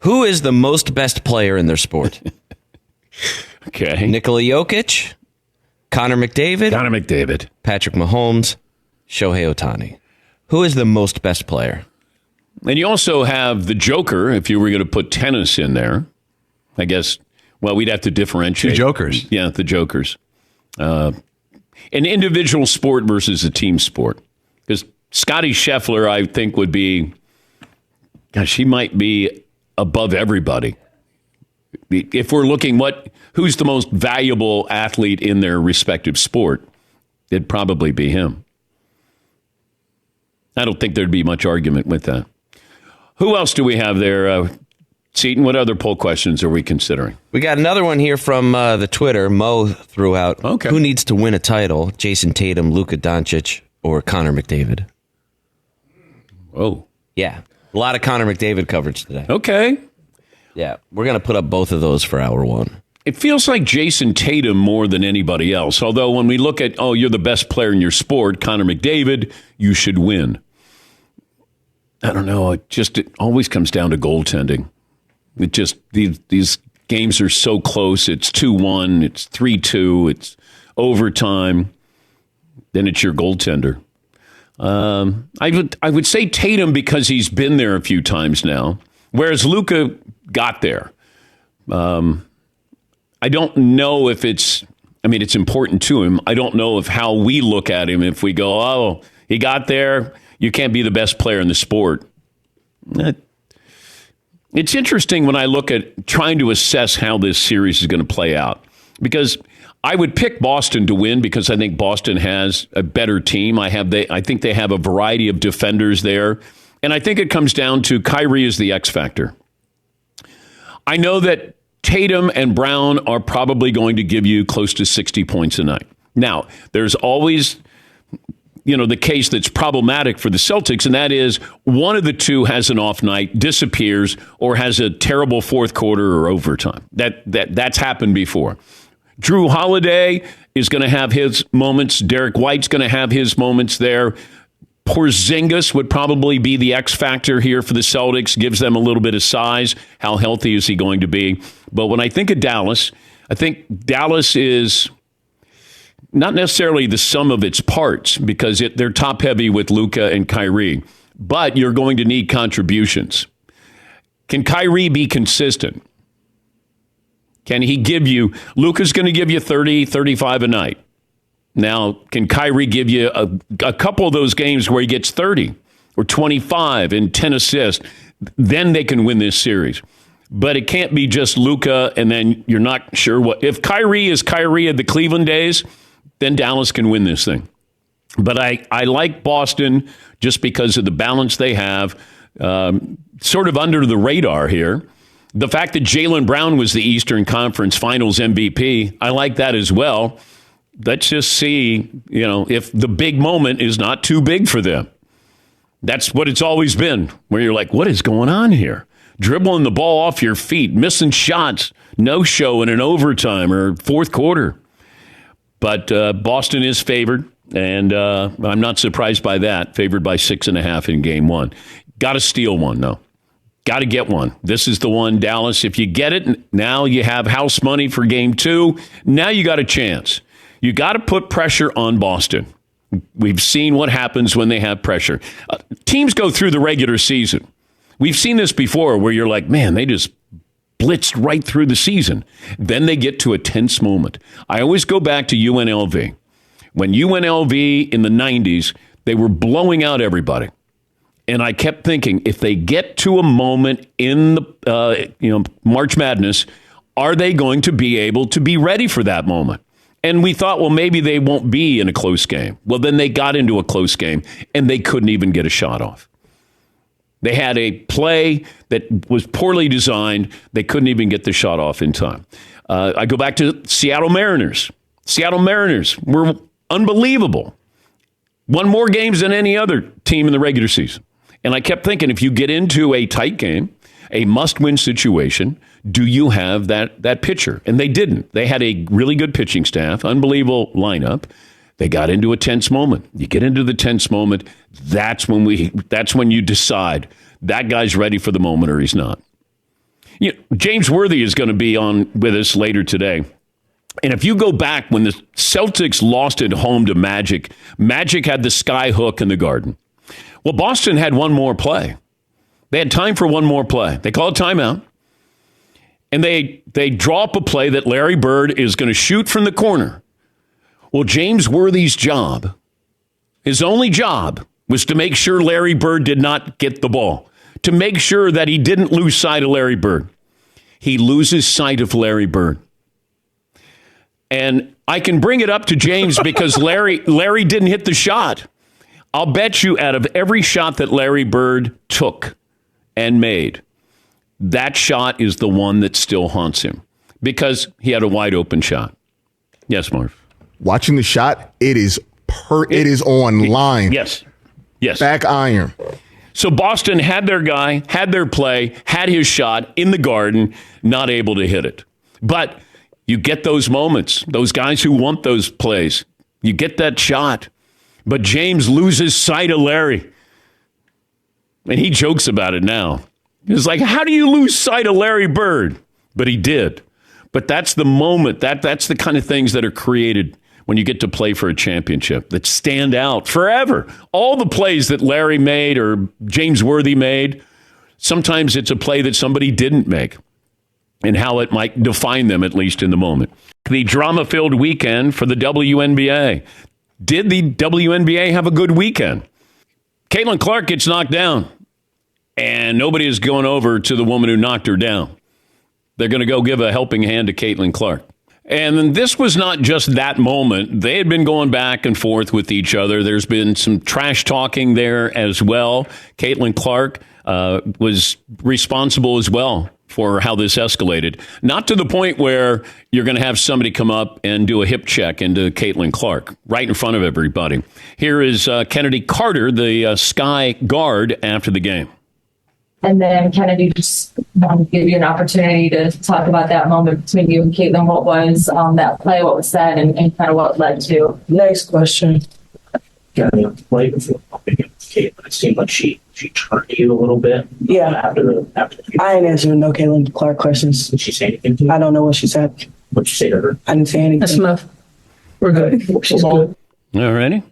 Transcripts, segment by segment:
Who is the most best player in their sport? Okay. Nikola Jokic, Connor McDavid, Patrick Mahomes, Shohei Ohtani. Who is the most best player? And you also have the Joker, if you were going to put tennis in there. I guess, well, we'd have to differentiate. Two Jokers. Yeah, the Jokers. An individual sport versus a team sport. Because Scottie Scheffler, I think, would be, gosh, he might be above everybody. If we're looking who's the most valuable athlete in their respective sport, it'd probably be him. I don't think there'd be much argument with that. Who else do we have there, Seton? What other poll questions are we considering? We got another one here from the Twitter. Mo threw out, Who needs to win a title? Jayson Tatum, Luka Doncic, or Connor McDavid? Oh. Yeah. A lot of Connor McDavid coverage today. Okay. Yeah. We're going to put up both of those for hour one. It feels like Jayson Tatum more than anybody else. Although when we look at, you're the best player in your sport, Connor McDavid, you should win. I don't know. It always comes down to goaltending. It just, these games are so close. It's 2-1, it's 3-2, it's overtime. Then it's your goaltender. I would say Tatum because he's been there a few times now, whereas Luka got there. I don't know if it's important to him. I don't know if how we look at him, if we go, he got there, you can't be the best player in the sport. It's interesting when I look at trying to assess how this series is going to play out, because I would pick Boston to win because I think Boston has a better team. I think they have a variety of defenders there, and I think it comes down to Kyrie is the X factor. I know that Tatum and Brown are probably going to give you close to 60 points a night. Now, there's always, the case that's problematic for the Celtics, and that is one of the two has an off night, disappears, or has a terrible fourth quarter or overtime. That's happened before. Drew Holiday is going to have his moments. Derek White's going to have his moments there. Porzingis would probably be the X factor here for the Celtics, gives them a little bit of size. How healthy is he going to be? But when I think of Dallas, I think Dallas is not necessarily the sum of its parts because they're top heavy with Luka and Kyrie, but you're going to need contributions. Can Kyrie be consistent? Can he give you, Luka's going to give you 30, 35 a night. Now, can Kyrie give you a couple of those games where he gets 30 or 25 and 10 assists? Then they can win this series. But it can't be just Luka and then you're not sure what. If Kyrie is Kyrie of the Cleveland days, then Dallas can win this thing. But I like Boston just because of the balance they have, sort of under the radar here. The fact that Jaylen Brown was the Eastern Conference Finals MVP, I like that as well. Let's just see, if the big moment is not too big for them. That's what it's always been, where you're like, what is going on here? Dribbling the ball off your feet, missing shots, no-show in an overtime or fourth quarter. But Boston is favored, and I'm not surprised by that. Favored by 6.5 in game one. Got to steal one, though. Got to get one. This is the one, Dallas. If you get it, now you have house money for game two. Now you got a chance. You got to put pressure on Boston. We've seen what happens when they have pressure. Teams go through the regular season. We've seen this before where you're like, man, they just blitzed right through the season. Then they get to a tense moment. I always go back to UNLV. When UNLV in the 90s, they were blowing out everybody. And I kept thinking, if they get to a moment in the March Madness, are they going to be able to be ready for that moment? And we thought, well, maybe they won't be in a close game. Well, then they got into a close game, and they couldn't even get a shot off. They had a play that was poorly designed. They couldn't even get the shot off in time. I go back to Seattle Mariners. Seattle Mariners were unbelievable. Won more games than any other team in the regular season. And I kept thinking, if you get into a tight game, a must-win situation, do you have that pitcher? And they didn't. They had a really good pitching staff, unbelievable lineup. They got into a tense moment. You get into the tense moment, that's when you decide that guy's ready for the moment or he's not. James Worthy is going to be on with us later today. And if you go back when the Celtics lost at home to Magic, Magic had the sky hook in the Garden. Well, Boston had one more play. They had time for one more play. They call a timeout. And they draw up a play that Larry Bird is going to shoot from the corner. Well, James Worthy's job, his only job, was to make sure Larry Bird did not get the ball, to make sure that he didn't lose sight of Larry Bird. He loses sight of Larry Bird. And I can bring it up to James because Larry didn't hit the shot. I'll bet you out of every shot that Larry Bird took and made, that shot is the one that still haunts him because he had a wide open shot. Yes, Marv. Watching the shot, it is on line. Yes. Back iron. So Boston had their guy, had their play, had his shot in the Garden, not able to hit it. But you get those moments, those guys who want those plays. You get that shot. But James loses sight of Larry. And he jokes about it now. He's like, how do you lose sight of Larry Bird? But he did. But that's the moment. That's the kind of things that are created when you get to play for a championship that stand out forever. All the plays that Larry made or James Worthy made, sometimes it's a play that somebody didn't make and how it might define them, at least in the moment. The drama-filled weekend for the WNBA. Did the WNBA have a good weekend? Caitlin Clark gets knocked down, and nobody is going over to the woman who knocked her down. They're going to go give a helping hand to Caitlin Clark. And this was not just that moment. They had been going back and forth with each other. There's been some trash talking there as well. Caitlin Clark was responsible as well for how this escalated. Not to the point where you're going to have somebody come up and do a hip check into Caitlin Clark right in front of everybody. Here is Kennedy Carter, the Sky guard, after the game. And then Kennedy, just wanted to give you an opportunity to talk about that moment between you and Caitlin. What was that play, what was said, and kind of what led to. Next question. Play before Caitlin. It seemed like she turned to you a little bit. Yeah. After the I ain't answering no Caitlin Clark questions. Did she say anything to you? I don't know what she said. What'd you say to her? I didn't say anything. That's enough. We're good. She's good. All righty.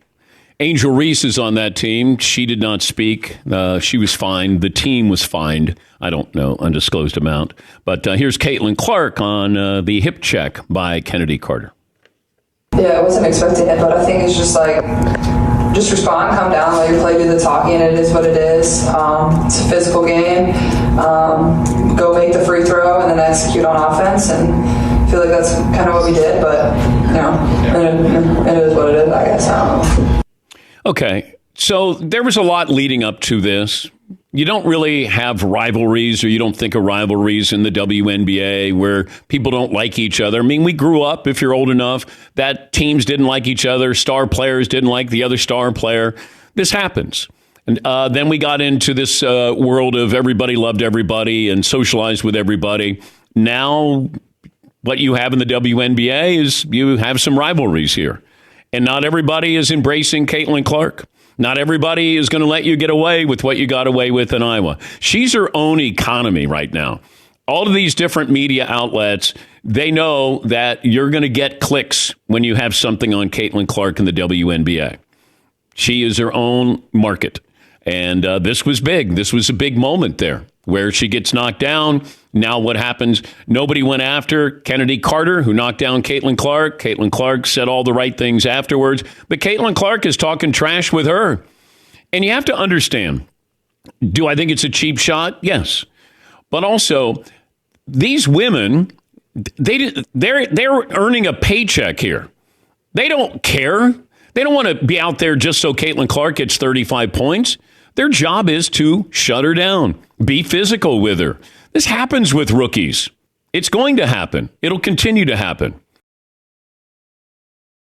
Angel Reese is on that team. She did not speak. She was fined. The team was fined. I don't know, undisclosed amount. But here's Caitlin Clark on the hip check by Kennedy Carter. Yeah, it wasn't expected, but I think it's just like, just respond, calm down, let your play do the talking. It is what it is. It's a physical game. Go make the free throw and then execute on offense. And I feel like that's kind of what we did, but, it is what it is, I guess. I don't know. Okay, so there was a lot leading up to this. You don't really have rivalries, or you don't think of rivalries in the WNBA where people don't like each other. I mean, we grew up, if you're old enough, that teams didn't like each other, star players didn't like the other star player. This happens. And then we got into this world of everybody loved everybody and socialized with everybody. Now, what you have in the WNBA is you have some rivalries here. And not everybody is embracing Caitlin Clark. Not everybody is going to let you get away with what you got away with in Iowa. She's her own economy right now. All of these different media outlets, they know that you're going to get clicks when you have something on Caitlin Clark in the WNBA. She is her own market. And this was big. This was a big moment there where she gets knocked down. Now what happens? Nobody went after Kennedy Carter, who knocked down Caitlin Clark. Caitlin Clark said all the right things afterwards. But Caitlin Clark is talking trash with her. And you have to understand, do I think it's a cheap shot? Yes. But also, these women, they're earning a paycheck here. They don't care. They don't want to be out there just so Caitlin Clark gets 35 points. Their job is to shut her down, be physical with her. This happens with rookies. It's going to happen. It'll continue to happen.